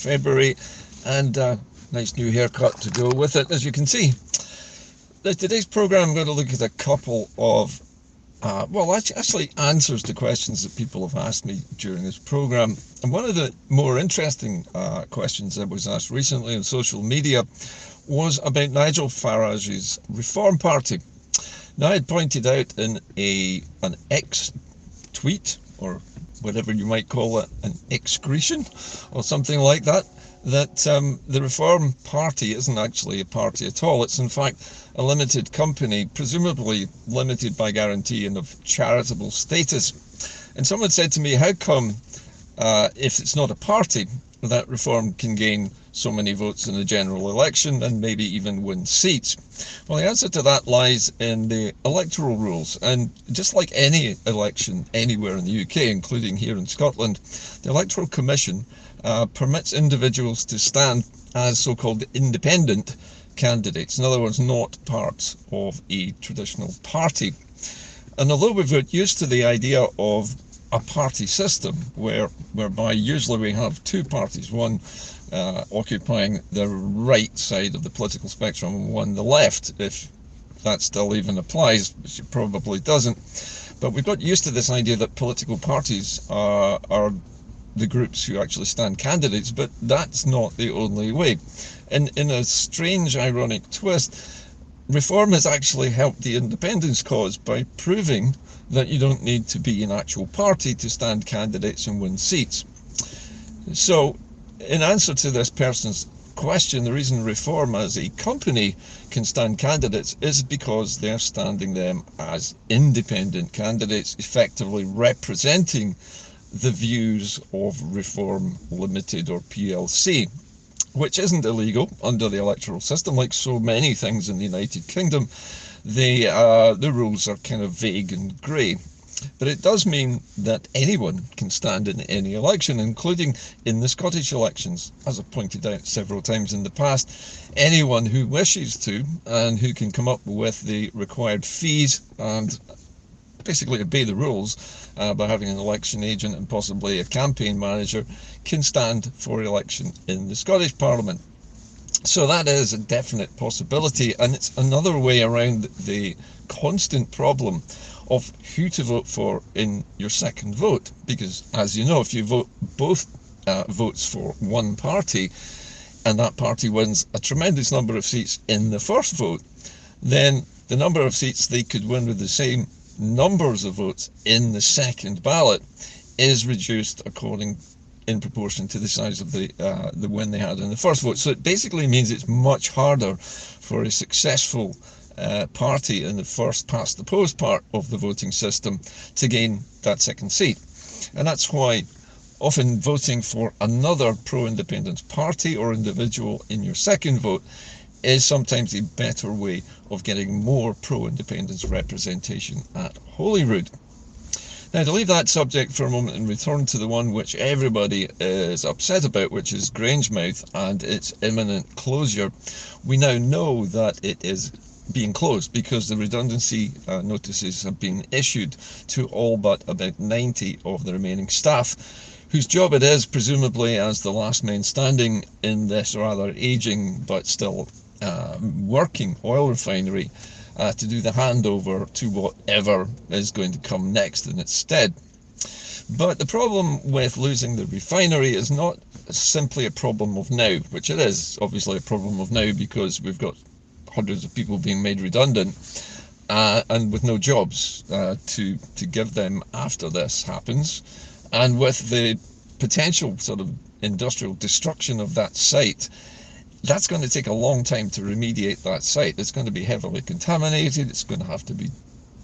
February, and nice new haircut to go with it, as you can see. Now, today's program, I'm going to look at a couple of, actually answers to questions that people have asked me during this program. And one of the more interesting questions that was asked recently on social media was about Nigel Farage's Reform Party. Now, I had pointed out in an X tweet, or whatever you might call it, an excretion or something like that, that the Reform Party isn't actually a party at all. It's in fact a limited company, presumably limited by guarantee and of charitable status. And someone said to me, how come if it's not a party, that Reform can gain so many votes in the general election and maybe even win seats? Well, the answer to that lies in the electoral rules. And just like any election anywhere in the UK, including here in Scotland, the Electoral Commission permits individuals to stand as so-called independent candidates. In other words, not part of a traditional party. And although we've got used to the idea of a party system whereby usually we have two parties, one occupying the right side of the political spectrum and one the left, if that still even applies, which it probably doesn't. But we've got used to this idea that political parties are the groups who actually stand candidates, but that's not the only way. And in a strange, ironic twist, Reform has actually helped the independence cause by proving that you don't need to be an actual party to stand candidates and win seats. So, in answer to this person's question, the reason Reform as a company can stand candidates is because they're standing them as independent candidates, effectively representing the views of Reform Limited, or PLC, which isn't illegal under the electoral system. Like so many things in the United Kingdom, the rules are kind of vague and grey. But it does mean that anyone can stand in any election, including in the Scottish elections. As I've pointed out several times in the past, anyone who wishes to and who can come up with the required fees and basically obey the rules by having an election agent and possibly a campaign manager can stand for election in the Scottish Parliament. So that is a definite possibility, and it's another way around the constant problem of who to vote for in your second vote, because as you know, if you vote both votes for one party and that party wins a tremendous number of seats in the first vote, then the number of seats they could win with the same numbers of votes in the second ballot is reduced in proportion to the size of the win they had in the first vote. So it basically means it's much harder for a successful party in the first past the post part of the voting system to gain that second seat. And that's why often voting for another pro-independence party or individual in your second vote is sometimes a better way of getting more pro-independence representation at Holyrood. Now, to leave that subject for a moment and return to the one which everybody is upset about, which is Grangemouth and its imminent closure, we now know that it is being closed because the redundancy notices have been issued to all but about 90 of the remaining staff, whose job it is, presumably as the last man standing in this rather aging but still working oil refinery, to do the handover to whatever is going to come next in its stead. But the problem with losing the refinery is not simply a problem of now, which it is obviously a problem of now because we've got hundreds of people being made redundant and with no jobs to give them after this happens, and with the potential sort of industrial destruction of that site. That's going to take a long time to remediate that site. It's going to be heavily contaminated. It's going to have to be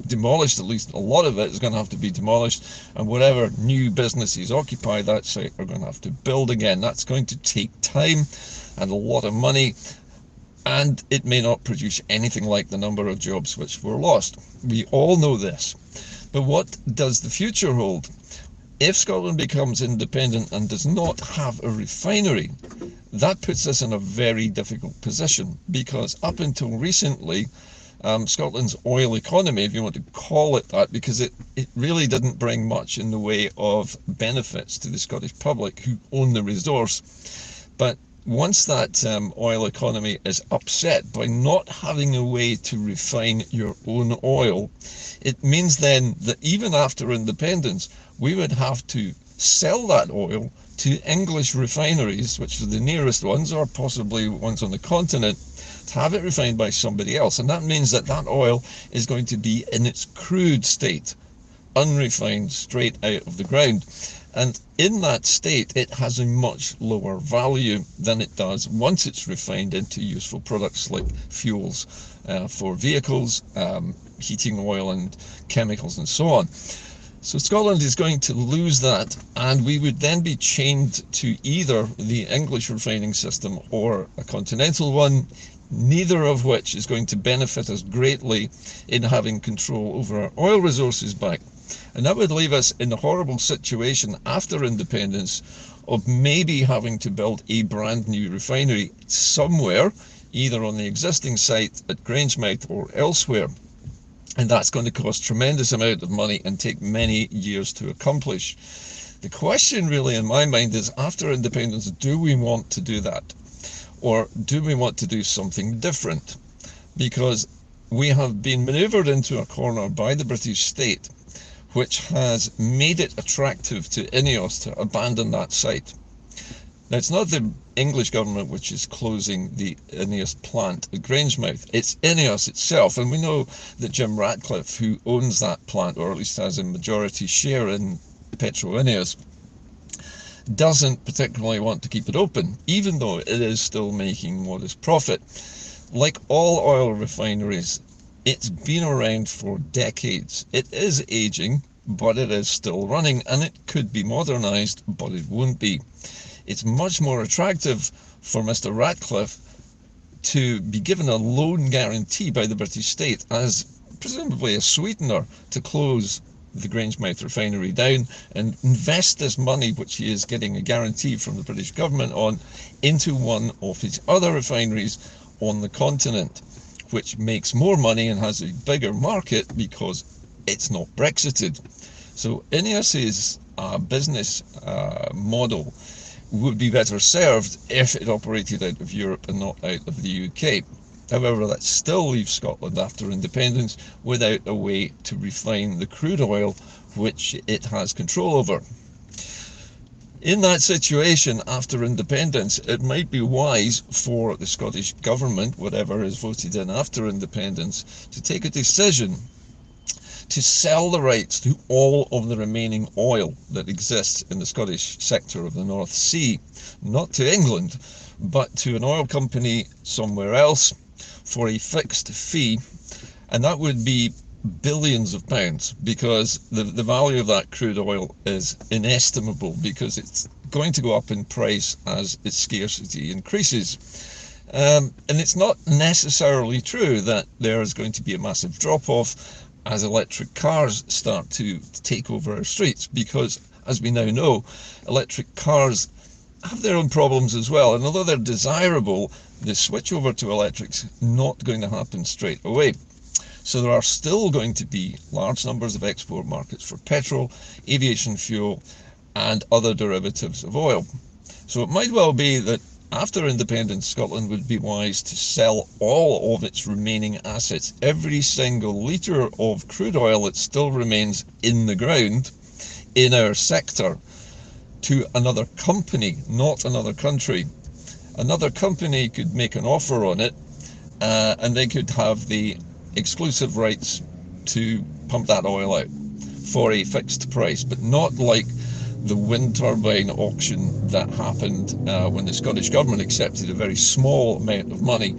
demolished. At least a lot of it is going to have to be demolished. And whatever new businesses occupy that site are going to have to build again. That's going to take time and a lot of money. And it may not produce anything like the number of jobs which were lost. We all know this. But what does the future hold? If Scotland becomes independent and does not have a refinery, that puts us in a very difficult position, because up until recently, Scotland's oil economy, if you want to call it that, because it really didn't bring much in the way of benefits to the Scottish public who own the resource. But once that oil economy is upset by not having a way to refine your own oil, it means then that even after independence, we would have to sell that oil to English refineries, which are the nearest ones, or possibly ones on the continent, to have it refined by somebody else. And that means that that oil is going to be in its crude state, unrefined, straight out of the ground. And in that state, it has a much lower value than it does once it's refined into useful products like fuels for vehicles, heating oil and chemicals and so on. So Scotland is going to lose that, and we would then be chained to either the English refining system or a continental one, neither of which is going to benefit us greatly in having control over our oil resources back. And that would leave us in the horrible situation after independence of maybe having to build a brand new refinery somewhere, either on the existing site at Grangemouth or elsewhere. And that's going to cost a tremendous amount of money and take many years to accomplish. The question really in my mind is, after independence, do we want to do that? Or do we want to do something different? Because we have been manoeuvred into a corner by the British state, which has made it attractive to INEOS to abandon that site. Now, it's not the English government which is closing the INEOS plant at Grangemouth, it's INEOS itself, and we know that Jim Ratcliffe, who owns that plant, or at least has a majority share in Petro-INEOS, doesn't particularly want to keep it open, even though it is still making modest profit. Like all oil refineries, it's been around for decades. It is aging, but it is still running, and it could be modernised, but it won't be. It's much more attractive for Mr. Ratcliffe to be given a loan guarantee by the British state as presumably a sweetener to close the Grangemouth refinery down and invest this money, which he is getting a guarantee from the British government on, into one of his other refineries on the continent, which makes more money and has a bigger market because it's not Brexited. So INEOS's business model would be better served if it operated out of Europe and not out of the UK. However, that still leaves Scotland after independence without a way to refine the crude oil which it has control over. In that situation, after independence, it might be wise for the Scottish Government, whatever is voted in after independence, to take a decision to sell the rights to all of the remaining oil that exists in the Scottish sector of the North Sea, not to England, but to an oil company somewhere else for a fixed fee, and that would be billions of pounds, because the value of that crude oil is inestimable, because it's going to go up in price as its scarcity increases. And it's not necessarily true that there is going to be a massive drop-off as electric cars start to take over our streets, because, as we now know, electric cars have their own problems as well, and although they're desirable, the switch over to electric's not going to happen straight away. So there are still going to be large numbers of export markets for petrol, aviation fuel, and other derivatives of oil. So it might well be that after independence, Scotland would be wise to sell all of its remaining assets, every single litre of crude oil that still remains in the ground in our sector, to another company, not another country. Another company could make an offer on it, and they could have the exclusive rights to pump that oil out for a fixed price, but not like the wind turbine auction that happened when the Scottish Government accepted a very small amount of money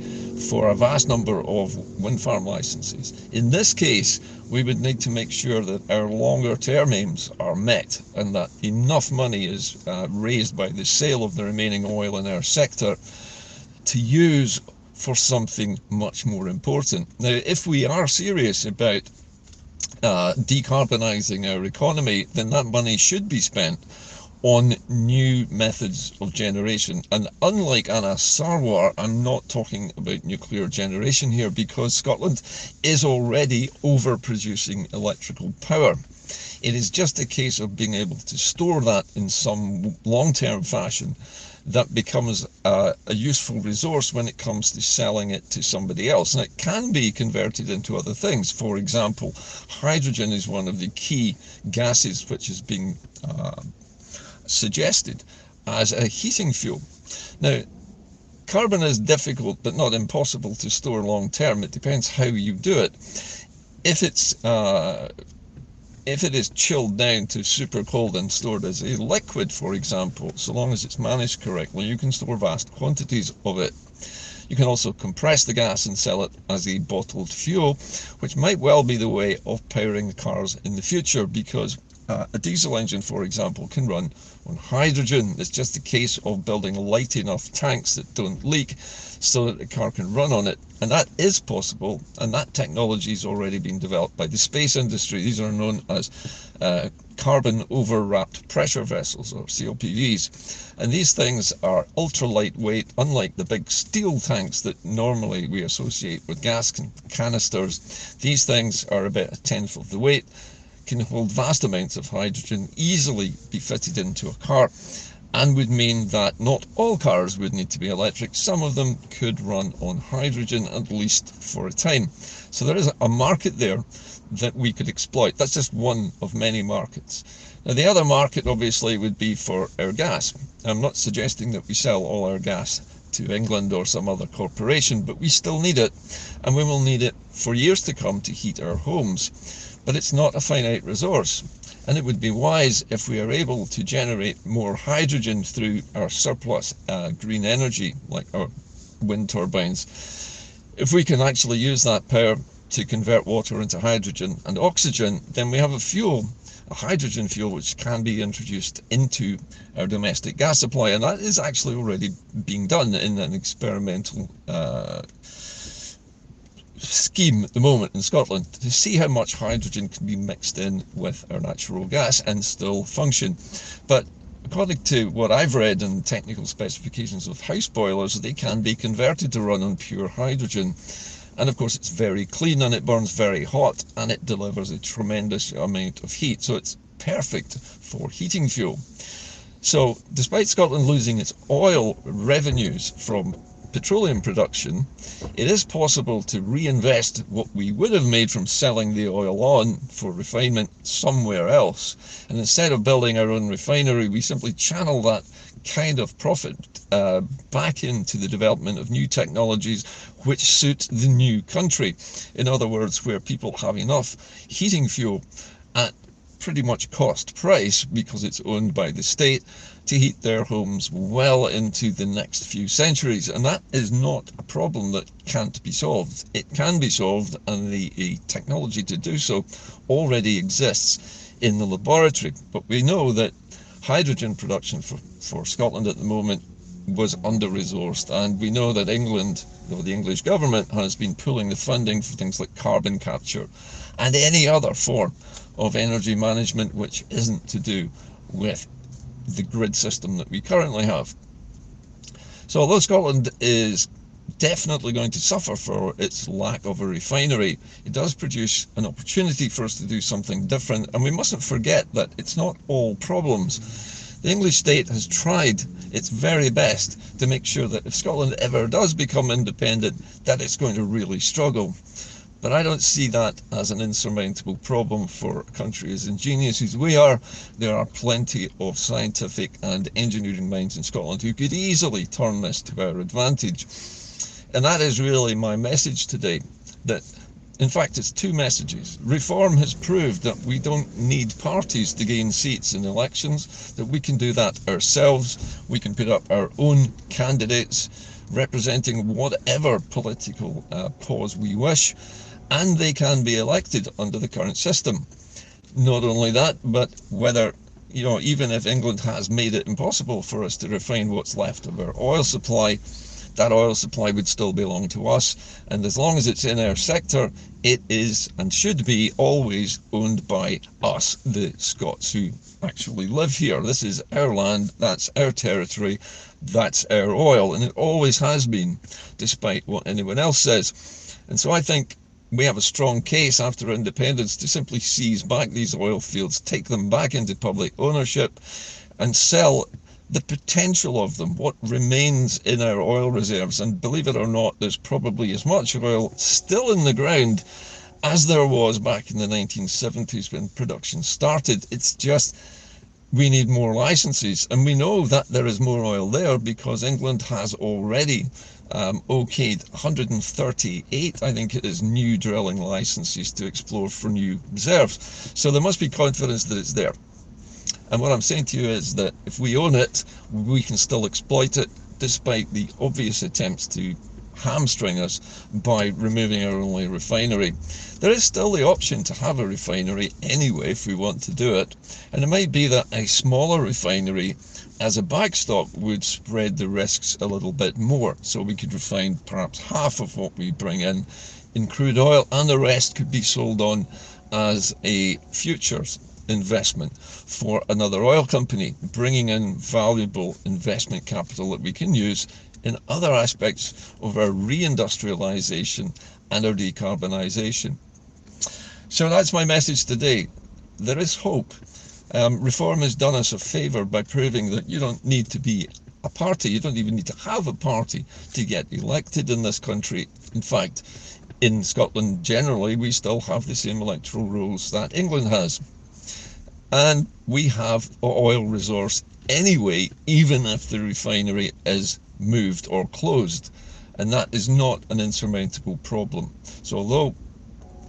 for a vast number of wind farm licenses. In this case, we would need to make sure that our longer term aims are met and that enough money is raised by the sale of the remaining oil in our sector to use for something much more important. Now, if we are serious about decarbonising our economy, then that money should be spent on new methods of generation. And unlike Anna Sarwar, I'm not talking about nuclear generation here, because Scotland is already overproducing electrical power. It is just a case of being able to store that in some long-term fashion that becomes a useful resource when it comes to selling it to somebody else. And it can be converted into other things. For example, hydrogen is one of the key gases which is being suggested as a heating fuel. Now, carbon is difficult but not impossible to store long term. It depends how you do it. If it is chilled down to super cold and stored as a liquid, for example, so long as it's managed correctly, you can store vast quantities of it. You can also compress the gas and sell it as a bottled fuel, which might well be the way of powering the cars in the future, because a diesel engine, for example, can run on hydrogen. It's just a case of building light enough tanks that don't leak so that the car can run on it. And that is possible, and that technology is already being developed by the space industry. These are known as carbon over-wrapped pressure vessels, or COPVs. And these things are ultra lightweight, unlike the big steel tanks that normally we associate with gas canisters. These things are about a tenth of the weight, can hold vast amounts of hydrogen, easily be fitted into a car, and would mean that not all cars would need to be electric. Some of them could run on hydrogen, at least for a time. So there is a market there that we could exploit. That's just one of many markets. Now, the other market obviously would be for our gas. I'm not suggesting that we sell all our gas to England or some other corporation, but we still need it, and we will need it for years to come to heat our homes. But it's not a finite resource, and it would be wise if we are able to generate more hydrogen through our surplus green energy, like our wind turbines. If we can actually use that power to convert water into hydrogen and oxygen, then we have a fuel, a hydrogen fuel, which can be introduced into our domestic gas supply, and that is actually already being done in an experimental scheme at the moment in Scotland to see how much hydrogen can be mixed in with our natural gas and still function. But according to what I've read in technical specifications of house boilers, they can be converted to run on pure hydrogen. And of course it's very clean, and it burns very hot, and it delivers a tremendous amount of heat. So it's perfect for heating fuel. So despite Scotland losing its oil revenues from petroleum production, it is possible to reinvest what we would have made from selling the oil on for refinement somewhere else. And instead of building our own refinery, we simply channel that kind of profit back into the development of new technologies which suit the new country. In other words, where people have enough heating fuel at pretty much cost price, because it's owned by the state, to heat their homes well into the next few centuries. And that is not a problem that can't be solved. It can be solved, and the technology to do so already exists in the laboratory. But we know that hydrogen production for Scotland at the moment was under-resourced, and we know that England, or the English government, has been pulling the funding for things like carbon capture and any other form of energy management which isn't to do with the grid system that we currently have. So although Scotland is definitely going to suffer for its lack of a refinery, it does produce an opportunity for us to do something different, and we mustn't forget that it's not all problems. The English state has tried its very best to make sure that if Scotland ever does become independent, that it's going to really struggle. But I don't see that as an insurmountable problem for a country as ingenious as we are. There are plenty of scientific and engineering minds in Scotland who could easily turn this to our advantage. And that is really my message today. That, in fact, it's two messages. Reform has proved that we don't need parties to gain seats in elections, that we can do that ourselves. We can put up our own candidates representing whatever political cause we wish, and they can be elected under the current system. Not only that, but whether, even if England has made it impossible for us to refine what's left of our oil supply, that oil supply would still belong to us, and as long as it's in our sector, it is and should be always owned by us, the Scots who actually live here. This is our land, that's our territory, that's our oil, and it always has been, despite what anyone else says. And so I think we have a strong case after independence to simply seize back these oil fields, take them back into public ownership, and sell the potential of them, what remains in our oil reserves. And believe it or not, there's probably as much oil still in the ground as there was back in the 1970s when production started. It's just we need more licenses, and we know that there is more oil there because England has already okayed 138, I think it is, new drilling licenses to explore for new reserves. So there must be confidence that it's there. And what I'm saying to you is that if we own it, we can still exploit it, despite the obvious attempts to hamstring us by removing our only refinery. There is still the option to have a refinery anyway if we want to do it, and it might be that a smaller refinery as a backstop would spread the risks a little bit more, so we could refine perhaps half of what we bring in crude oil, and the rest could be sold on as a futures investment for another oil company, bringing in valuable investment capital that we can use in other aspects of our reindustrialization and our decarbonisation. So that's my message today. There is hope. Reform has done us a favour by proving that you don't need to be a party, you don't even need to have a party to get elected in this country. In fact, in Scotland generally, we still have the same electoral rules that England has. And we have oil resource anyway, even if the refinery is moved or closed. And that is not an insurmountable problem. So although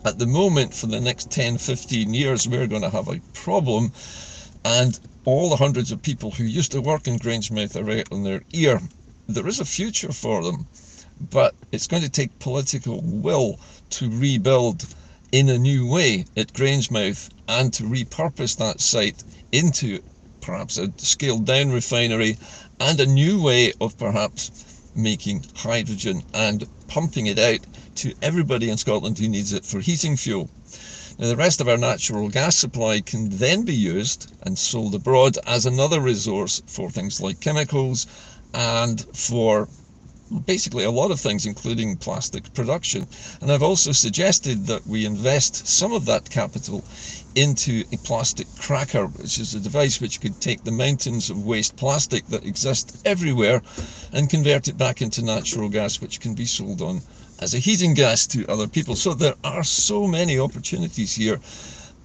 at the moment for the next 10-15 years we're going to have a problem, and all the hundreds of people who used to work in Grangemouth are out on their ear, there is a future for them. But it's going to take political will to rebuild in a new way at Grangemouth and to repurpose that site into perhaps a scaled down refinery and a new way of perhaps making hydrogen and pumping it out to everybody in Scotland who needs it for heating fuel. Now, the rest of our natural gas supply can then be used and sold abroad as another resource for things like chemicals and for basically a lot of things, including plastic production. And I've also suggested that we invest some of that capital into a plastic cracker, which is a device which could take the mountains of waste plastic that exist everywhere and convert it back into natural gas, which can be sold on as a heating gas to other people. So there are so many opportunities here,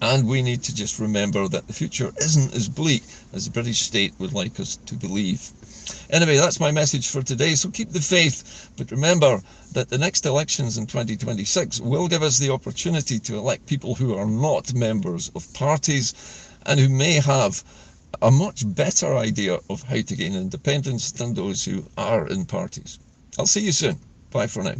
and we need to just remember that the future isn't as bleak as the British state would like us to believe. Anyway, that's my message for today. So keep the faith, but remember that the next elections in 2026 will give us the opportunity to elect people who are not members of parties and who may have a much better idea of how to gain independence than those who are in parties. I'll see you soon. Bye for now.